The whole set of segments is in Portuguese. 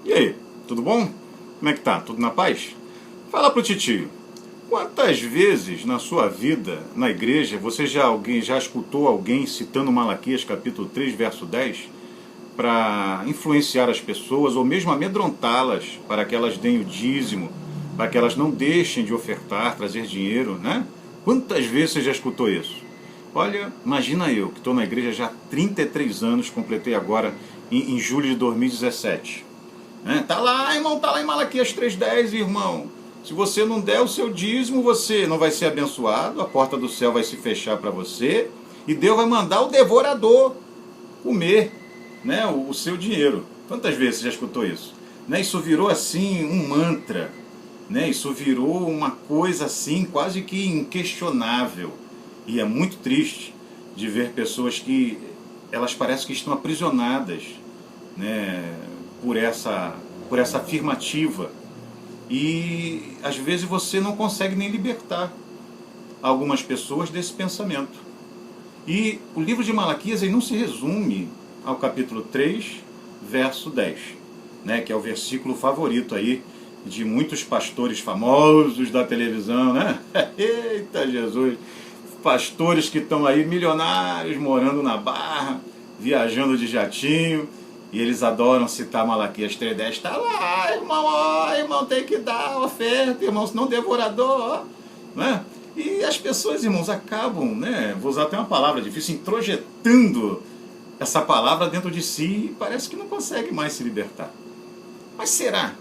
E aí, tudo bom? Como é que tá? Tudo na paz? Fala pro titio. Quantas vezes na sua vida, na igreja, você já escutou alguém citando Malaquias capítulo 3, verso 10, para influenciar as pessoas ou mesmo amedrontá-las para que elas deem o dízimo, para que elas não deixem de ofertar, trazer dinheiro, né? Quantas vezes você já escutou isso? Olha, imagina eu, que estou na igreja já há 33 anos, completei agora em julho de 2017. Tá lá, irmão, tá lá em Malaquias 3:10, irmão. Se você não der o seu dízimo, você não vai ser abençoado, a porta do céu vai se fechar para você e Deus vai mandar o devorador comer, né, o seu dinheiro. Quantas vezes você já escutou isso? Né, isso virou assim um mantra, né, isso virou uma coisa assim quase que inquestionável. E é muito triste de ver pessoas que elas parecem que estão aprisionadas, né, por essa afirmativa. E às vezes você não consegue nem libertar algumas pessoas desse pensamento. E o livro de Malaquias ele não se resume ao capítulo 3, verso 10, né, que é o versículo favorito aí de muitos pastores famosos da televisão, né? Eita Jesus! Pastores que estão aí milionários, morando na Barra, viajando de jatinho, e eles adoram citar Malaquias 3:10. Está lá, irmão, ó, irmão, tem que dar oferta, irmão, senão devorador, ó, né? E as pessoas, irmãos, acabam, né, vou usar até uma palavra difícil, introjetando essa palavra dentro de si e parece que não consegue mais se libertar. Mas será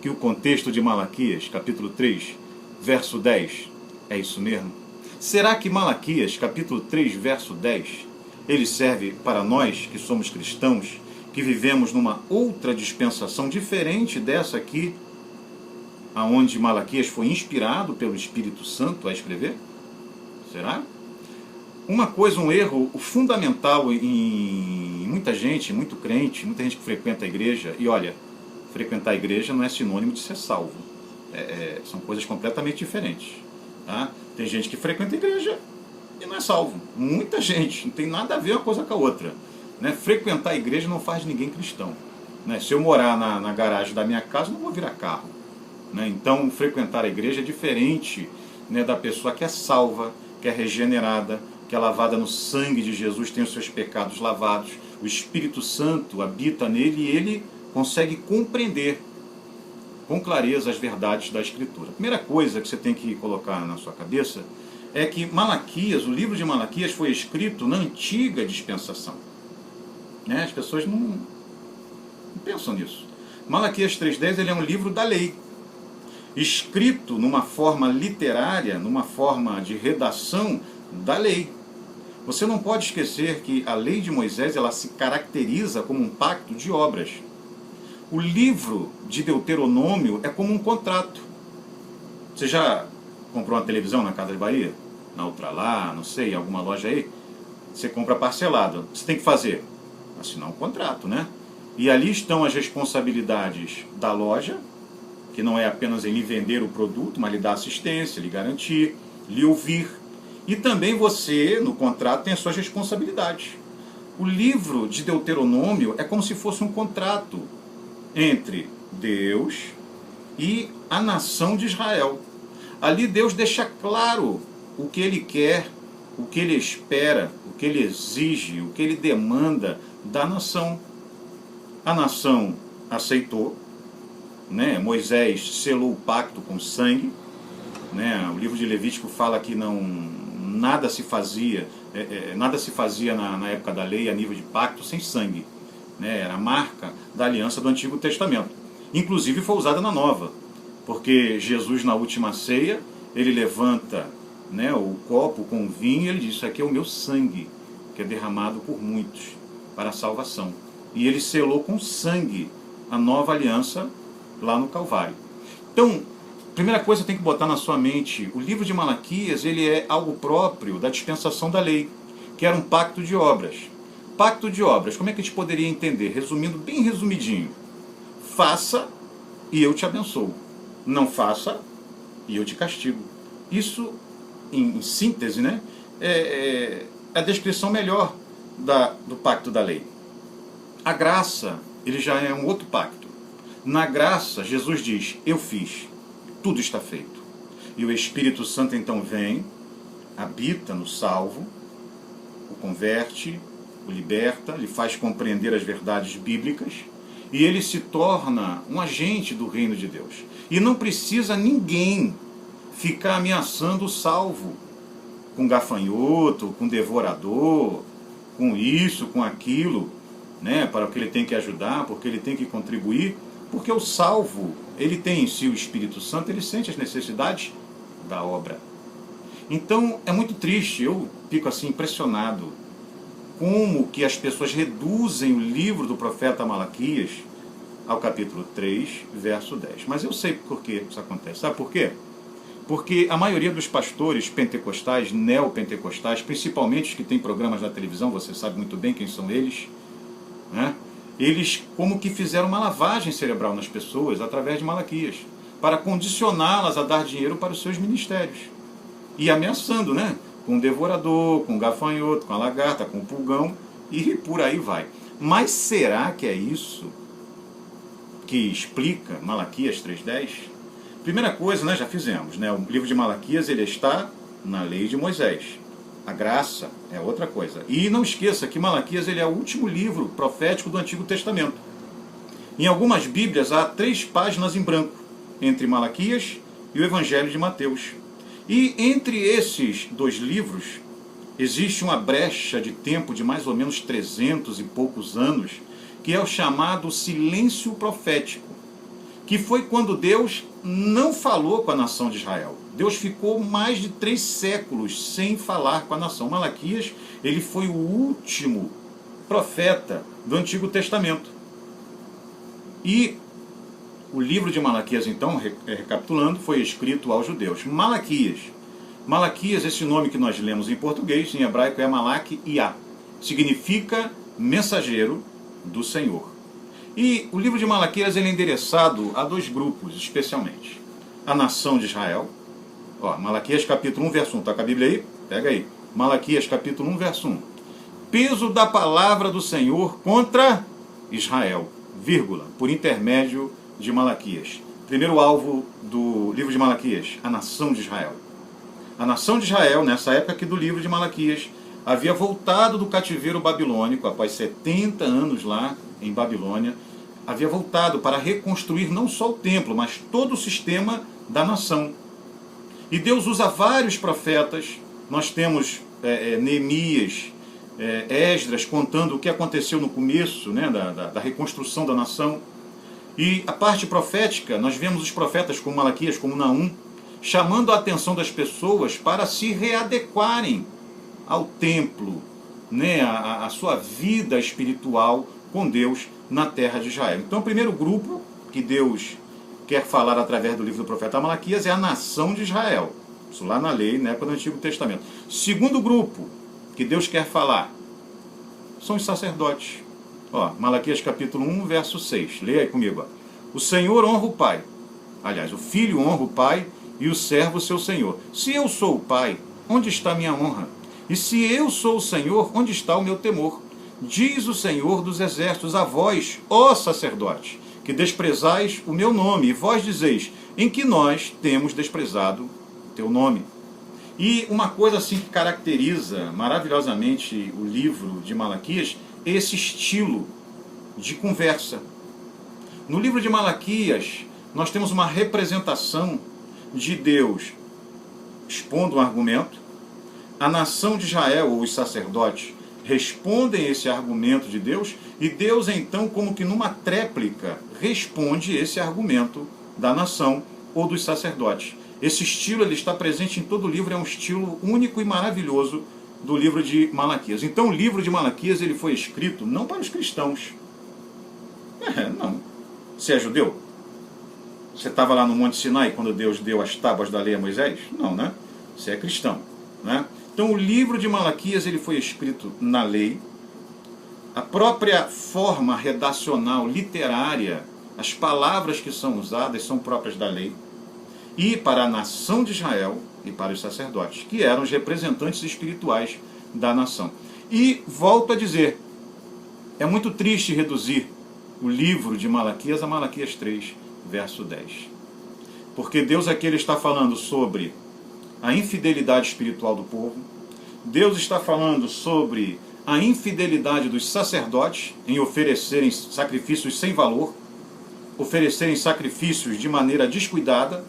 que o contexto de Malaquias, capítulo 3, verso 10, é isso mesmo? Será que Malaquias, capítulo 3, verso 10, ele serve para nós que somos cristãos, que vivemos numa outra dispensação diferente dessa aqui, aonde Malaquias foi inspirado pelo Espírito Santo a escrever? Será? Uma coisa, um erro fundamental em muita gente, muito crente, muita gente que frequenta a igreja, e olha, frequentar a igreja não é sinônimo de ser salvo. São coisas completamente diferentes. Tá? Tem gente que frequenta a igreja e não é salvo. Muita gente, não tem nada a ver uma coisa com a outra. Né? Frequentar a igreja não faz ninguém cristão. Né? Se eu morar na garagem da minha casa, não vou virar carro. Né? Então, frequentar a igreja é diferente, né, da pessoa que é salva, que é regenerada, que é lavada no sangue de Jesus, tem os seus pecados lavados, o Espírito Santo habita nele e ele consegue compreender com clareza as verdades da Escritura. A primeira coisa que você tem que colocar na sua cabeça é que Malaquias, o livro de Malaquias foi escrito na antiga dispensação. Né? As pessoas não pensam nisso. Malaquias 3:10 ele é um livro da lei, escrito numa forma literária, numa forma de redação da lei. Você não pode esquecer que a lei de Moisés ela se caracteriza como um pacto de obras. O livro de Deuteronômio é como um contrato. Você já comprou uma televisão na Casa de Bahia? Na Ultralá, não sei, em alguma loja aí? Você compra parcelado. Você tem que fazer? Assinar um contrato, né? E ali estão as responsabilidades da loja, que não é apenas ele vender o produto, mas lhe dar assistência, lhe garantir, lhe ouvir. E também você, no contrato, tem as suas responsabilidades. O livro de Deuteronômio é como se fosse um contrato entre Deus e a nação de Israel. Ali Deus deixa claro o que Ele quer, o que Ele espera, o que Ele exige, o que Ele demanda da nação. A nação aceitou, né? Moisés selou o pacto com sangue, né? O livro de Levítico fala que nada se fazia na época da lei a nível de pacto sem sangue. Né? Era a marca da aliança do Antigo Testamento. Inclusive foi usada na Nova, porque Jesus na última ceia, ele levanta, né, o copo com vinho e ele diz, isso aqui é o meu sangue, que é derramado por muitos para a salvação. E ele selou com sangue a nova aliança lá no Calvário. Então, primeira coisa que tem que botar na sua mente, o livro de Malaquias ele é algo próprio da dispensação da lei, que era um pacto de obras. Pacto de obras, como é que a gente poderia entender? Resumindo, bem resumidinho. Faça e eu te abençoo. Não faça e eu te castigo. Isso, em síntese, né, é a descrição melhor do pacto da lei. A graça, ele já é um outro pacto. Na graça, Jesus diz, eu fiz, tudo está feito. E o Espírito Santo então vem, habita no salvo, o converte, o liberta, lhe faz compreender as verdades bíblicas, e ele se torna um agente do reino de Deus. E não precisa ninguém ficar ameaçando o salvo, com gafanhoto, com devorador, com isso, com aquilo, né, para o que ele tem que ajudar, porque ele tem que contribuir, porque o salvo, ele tem em si o Espírito Santo, ele sente as necessidades da obra. Então, é muito triste, eu fico assim impressionado como que as pessoas reduzem o livro do profeta Malaquias ao capítulo 3, verso 10. Mas eu sei por que isso acontece. Sabe por quê? Porque a maioria dos pastores pentecostais, neopentecostais, principalmente os que têm programas na televisão, você sabe muito bem quem são eles, né? Eles como que fizeram uma lavagem cerebral nas pessoas através de Malaquias, para condicioná-las a dar dinheiro para os seus ministérios. E ameaçando, né? Com o devorador, com o gafanhoto, com a lagarta, com o pulgão, e por aí vai. Mas será que é isso que explica Malaquias 3:10? Primeira coisa, nós já fizemos, né? O livro de Malaquias, ele está na lei de Moisés. A graça é outra coisa. E não esqueça que Malaquias, ele é o último livro profético do Antigo Testamento. Em algumas Bíblias há 3 páginas em branco, entre Malaquias e o Evangelho de Mateus. E entre esses 2 livros, existe uma brecha de tempo de mais ou menos 300 e poucos anos, que é o chamado silêncio profético, que foi quando Deus não falou com a nação de Israel. Deus ficou mais de 3 séculos sem falar com a nação. Malaquias, ele foi o último profeta do Antigo Testamento. E o livro de Malaquias, então, recapitulando, foi escrito aos judeus. Malaquias, esse nome que nós lemos em português, em hebraico é Malak Iá. Significa mensageiro do Senhor. E o livro de Malaquias, ele é endereçado a 2 grupos, especialmente. A nação de Israel. Ó, Malaquias capítulo 1, verso 1. Está com a Bíblia aí? Pega aí. Malaquias capítulo 1, verso 1. Peso da palavra do Senhor contra Israel, vírgula, por intermédio de Malaquias. Primeiro alvo do livro de Malaquias, a nação de Israel. A nação de Israel, nessa época aqui do livro de Malaquias, havia voltado do cativeiro babilônico, após 70 anos lá em Babilônia, havia voltado para reconstruir não só o templo, mas todo o sistema da nação. E Deus usa vários profetas. Nós temos Neemias, Esdras contando o que aconteceu no começo, né, da reconstrução da nação. E a parte profética, nós vemos os profetas como Malaquias, como Naum, chamando a atenção das pessoas para se readequarem ao templo, né, a sua vida espiritual com Deus na terra de Israel. Então, o primeiro grupo que Deus quer falar através do livro do profeta Malaquias é a nação de Israel. Isso lá na lei, na época do Antigo Testamento. Segundo grupo que Deus quer falar são os sacerdotes. Ó, Malaquias capítulo 1, verso 6. Leia aí comigo. Ó. O Senhor honra o Pai. Aliás, o Filho honra o Pai e o servo seu Senhor. Se eu sou o Pai, onde está minha honra? E se eu sou o Senhor, onde está o meu temor? Diz o Senhor dos exércitos a vós, ó sacerdotes, que desprezais o meu nome, e vós dizeis, em que nós temos desprezado o teu nome. E uma coisa assim que caracteriza maravilhosamente o livro de Malaquias é esse estilo de conversa. No livro de Malaquias, nós temos uma representação de Deus expondo um argumento, a nação de Israel, ou os sacerdotes, respondem esse argumento de Deus, e Deus então, como que numa tréplica, responde esse argumento da nação ou dos sacerdotes. Esse estilo, ele está presente em todo o livro, é um estilo único e maravilhoso do livro de Malaquias. Então o livro de Malaquias, ele foi escrito não para os cristãos. Não. Você é judeu? Você estava lá no Monte Sinai quando Deus deu as tábuas da lei a Moisés? Não, né? Você é cristão, né? Então o livro de Malaquias, ele foi escrito na lei. A própria forma redacional, literária, as palavras que são usadas são próprias da lei. E para a nação de Israel e para os sacerdotes, que eram os representantes espirituais da nação. E volto a dizer, é muito triste reduzir o livro de Malaquias a Malaquias 3, verso 10. Porque Deus aqui ele está falando sobre a infidelidade espiritual do povo. Deus está falando sobre a infidelidade dos sacerdotes em oferecerem sacrifícios sem valor, oferecerem sacrifícios de maneira descuidada,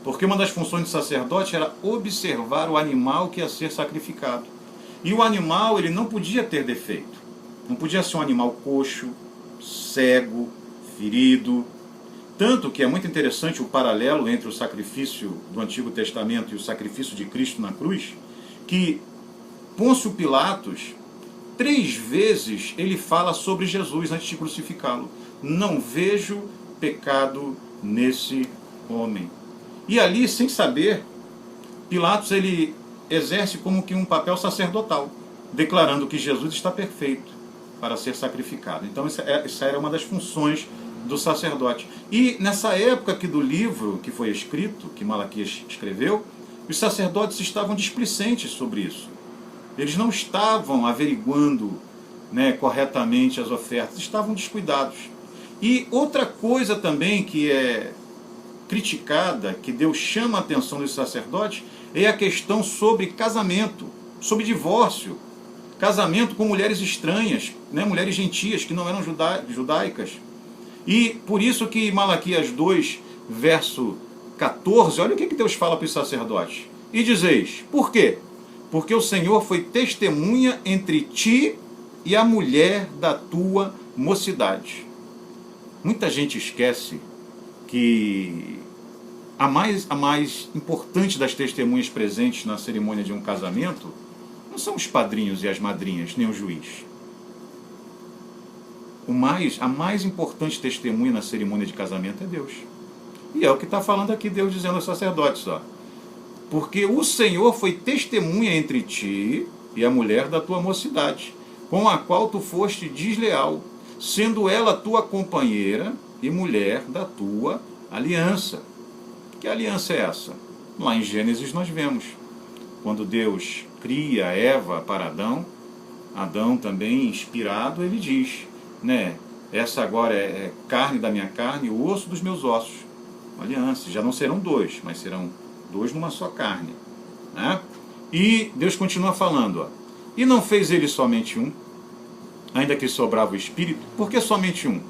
porque uma das funções do sacerdote era observar o animal que ia ser sacrificado. E o animal ele não podia ter defeito. Não podia ser um animal coxo, cego, ferido. Tanto que é muito interessante o paralelo entre o sacrifício do Antigo Testamento e o sacrifício de Cristo na cruz, que Pôncio Pilatos, 3 vezes ele fala sobre Jesus antes de crucificá-lo. Não vejo pecado nesse homem. E ali, sem saber, Pilatos ele exerce como que um papel sacerdotal, declarando que Jesus está perfeito para ser sacrificado. Então essa era uma das funções do sacerdote. E nessa época aqui do livro que foi escrito, que Malaquias escreveu, os sacerdotes estavam displicentes sobre isso. Eles não estavam averiguando, corretamente as ofertas, estavam descuidados. E outra coisa também que é criticada, que Deus chama a atenção dos sacerdotes, é a questão sobre casamento, sobre divórcio. Casamento com mulheres estranhas, mulheres gentias que não eram judaicas. E por isso que Malaquias 2, verso 14, olha o que Deus fala para os sacerdotes. E dizeis, por quê? Porque o Senhor foi testemunha entre ti e a mulher da tua mocidade. Muita gente esquece que a mais importante das testemunhas presentes na cerimônia de um casamento não são os padrinhos e as madrinhas, nem o juiz. A mais importante testemunha na cerimônia de casamento é Deus. E é o que está falando aqui Deus dizendo aos sacerdotes, porque o Senhor foi testemunha entre ti e a mulher da tua mocidade, com a qual tu foste desleal, sendo ela tua companheira e mulher da tua aliança. Que aliança é essa? Lá em Gênesis nós vemos, quando Deus cria Eva para Adão, Adão também inspirado, ele diz, essa agora é carne da minha carne, o osso dos meus ossos. Uma aliança, já não serão 2, mas serão 2 numa só carne. E Deus continua falando, e não fez ele somente um, ainda que sobrava o espírito, porque somente um?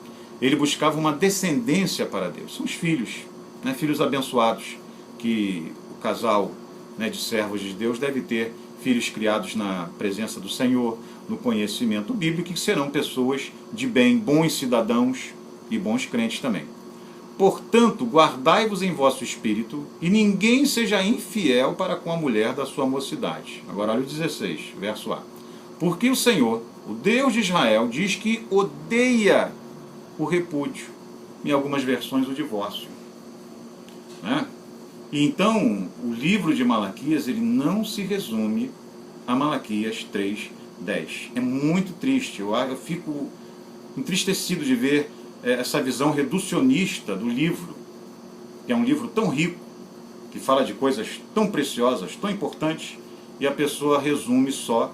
Ele buscava uma descendência para Deus, são os filhos, filhos abençoados, que o casal de servos de Deus deve ter filhos criados na presença do Senhor, no conhecimento bíblico, que serão pessoas de bem, bons cidadãos e bons crentes também. Portanto, guardai-vos em vosso espírito, e ninguém seja infiel para com a mulher da sua mocidade. Agora olha o 16, verso A. Porque o Senhor, o Deus de Israel, diz que odeia o repúdio, em algumas versões o divórcio. E então, o livro de Malaquias, ele não se resume a Malaquias 3, 10. É muito triste, eu fico entristecido de ver essa visão reducionista do livro, que é um livro tão rico, que fala de coisas tão preciosas, tão importantes, e a pessoa resume só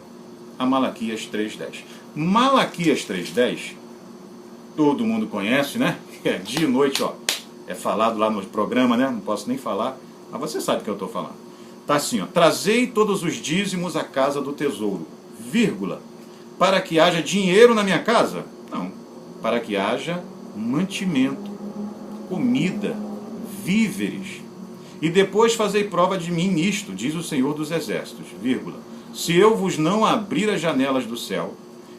a Malaquias 3.10. Malaquias 3.10, todo mundo conhece, É dia e noite, é falado lá no programa, não posso nem falar, mas você sabe o que eu estou falando. Está assim, trazei todos os dízimos à casa do tesouro, vírgula, para que haja dinheiro na minha casa? Não, para que haja mantimento, comida, víveres. E depois fazei prova de mim nisto, diz o Senhor dos Exércitos, vírgula, se eu vos não abrir as janelas do céu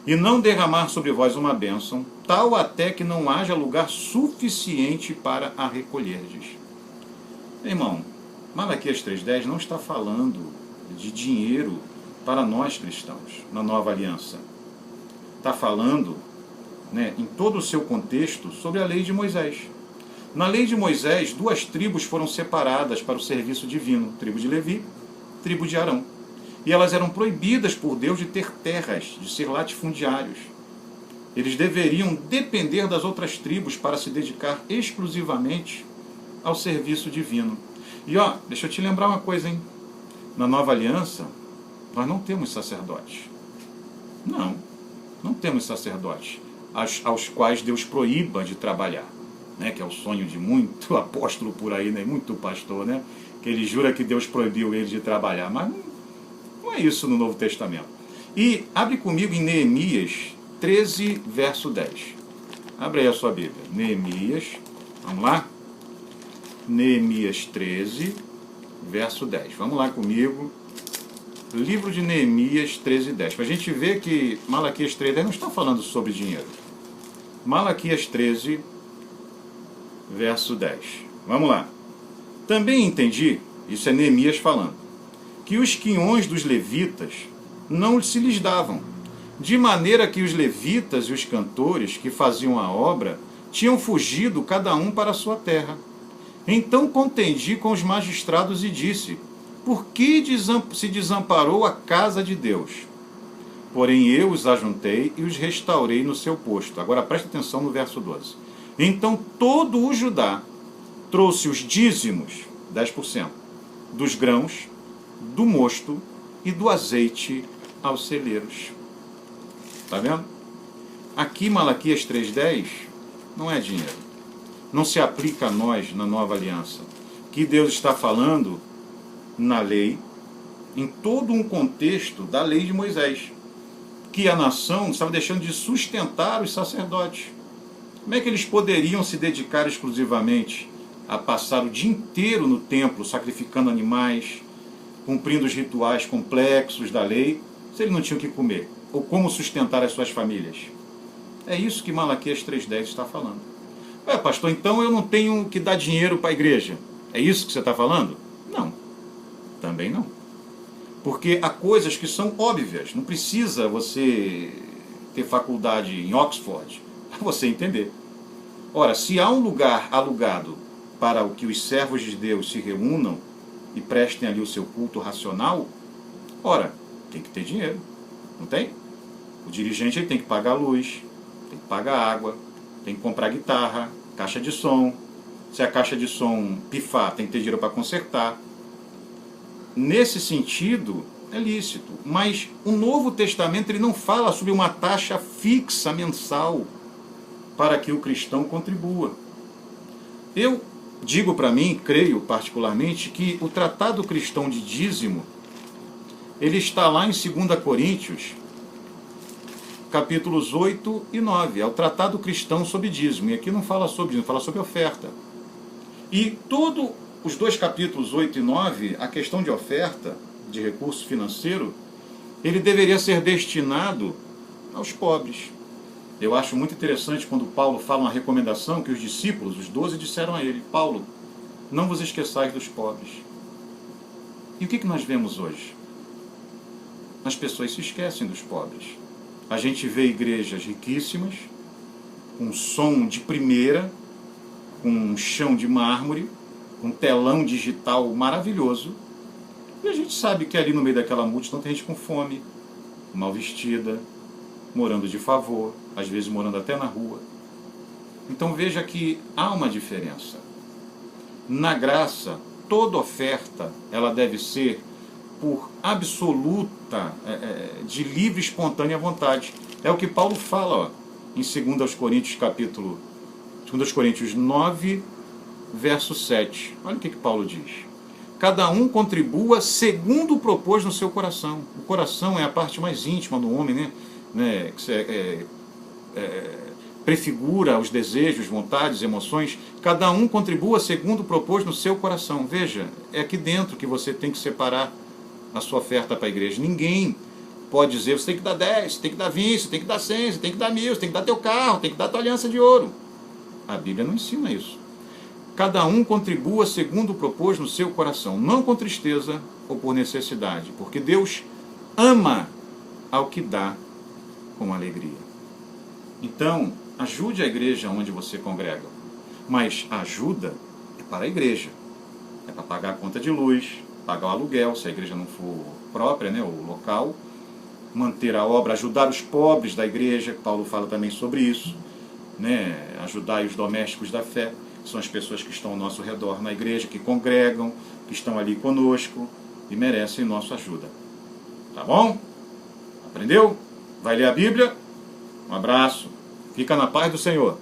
e não derramar sobre vós uma bênção, tal até que não haja lugar suficiente para a recolherdes. Irmão, Malaquias 3.10 não está falando de dinheiro para nós cristãos, na nova aliança. Está falando, em todo o seu contexto, sobre a lei de Moisés. Na lei de Moisés, 2 tribos foram separadas para o serviço divino, tribo de Levi, tribo de Arão. E elas eram proibidas por Deus de ter terras, de ser latifundiários. Eles deveriam depender das outras tribos para se dedicar exclusivamente ao serviço divino. E deixa eu te lembrar uma coisa, na nova aliança, nós não temos sacerdotes. Não temos sacerdotes. aos quais Deus proíba de trabalhar, né? Que é o sonho de muito apóstolo por aí, né? Muito pastor, né? Que ele jura que Deus proibiu ele de trabalhar, mas não é isso no Novo Testamento. E abre comigo em Neemias 13, verso 10. Abre aí a sua Bíblia. Neemias, vamos lá? Neemias 13, verso 10. Vamos lá comigo. Livro de Neemias 13, 10. Para a gente ver que Malaquias 13 10 não está falando sobre dinheiro. Malaquias 13, verso 10. Vamos lá. Também entendi, isso é Neemias falando, que os quinhões dos levitas não se lhes davam, de maneira que os levitas e os cantores que faziam a obra tinham fugido cada um para a sua terra. Então contendi com os magistrados e disse: por que se desamparou a casa de Deus? Porém eu os ajuntei e os restaurei no seu posto. Agora preste atenção no verso 12. Então todo o Judá trouxe os dízimos, 10%, dos grãos, do mosto e do azeite aos celeiros. Está vendo? Aqui Malaquias 3,10 não é dinheiro. Não se aplica a nós na nova aliança. Que Deus está falando na lei, em todo um contexto da lei de Moisés, que a nação estava deixando de sustentar os sacerdotes. Como é que eles poderiam se dedicar exclusivamente a passar o dia inteiro no templo, sacrificando animais, cumprindo os rituais complexos da lei, se eles não tinham o que comer? Ou como sustentar as suas famílias? É isso que Malaquias 3,10 está falando. Pastor, então eu não tenho que dar dinheiro para a igreja. É isso que você está falando? Não. Também não. Porque há coisas que são óbvias. Não precisa você ter faculdade em Oxford para você entender. Ora, se há um lugar alugado para que os servos de Deus se reúnam e prestem ali o seu culto racional, ora, tem que ter dinheiro. Não tem? O dirigente ele tem que pagar a luz, tem que pagar a água, tem que comprar guitarra, caixa de som. Se a caixa de som pifar, tem que ter dinheiro para consertar. Nesse sentido, é lícito. Mas o Novo Testamento ele não fala sobre uma taxa fixa mensal para que o cristão contribua. Eu digo para mim, creio particularmente, que o Tratado Cristão de Dízimo, ele está lá em 2 Coríntios, capítulos 8 e 9. É o Tratado Cristão sobre Dízimo. E aqui não fala sobre dízimo, fala sobre oferta. E todos os dois capítulos 8 e 9, a questão de oferta, de recurso financeiro, ele deveria ser destinado aos pobres. Eu acho muito interessante quando Paulo fala uma recomendação que os discípulos, os 12, disseram a ele: Paulo, não vos esqueçais dos pobres. E o que nós vemos hoje? As pessoas se esquecem dos pobres. A gente vê igrejas riquíssimas, com som de primeira, com um chão de mármore, com telão digital maravilhoso, e a gente sabe que ali no meio daquela multidão tem gente com fome, mal vestida, morando de favor, às vezes morando até na rua. Então veja que há uma diferença. Na graça, toda oferta ela deve ser por absoluta, de livre e espontânea vontade. É o que Paulo fala em 2 Coríntios, 2 Coríntios 9, verso 7. Olha o que Paulo diz. Cada um contribua segundo propôs no seu coração. O coração é a parte mais íntima do homem, né? Prefigura os desejos, vontades, emoções. Cada um contribua segundo propôs no seu coração. Veja, é aqui dentro que você tem que separar a sua oferta para a igreja. Ninguém pode dizer: você tem que dar 10, você tem que dar 20, você tem que dar 100, você tem que dar 1000, você tem que dar teu carro, tem que dar tua aliança de ouro. A Bíblia não ensina isso. Cada um contribua segundo propôs no seu coração, não com tristeza ou por necessidade, porque Deus ama ao que dá com alegria. Então, ajude a igreja onde você congrega, mas a ajuda é para a igreja, é para pagar a conta de luz, pagar o aluguel, se a igreja não for própria, o local, manter a obra, ajudar os pobres da igreja, Paulo fala também sobre isso, ajudar os domésticos da fé, são as pessoas que estão ao nosso redor na igreja, que congregam, que estão ali conosco e merecem nossa ajuda. Tá bom? Aprendeu? Vai ler a Bíblia? Um abraço. Fica na paz do Senhor.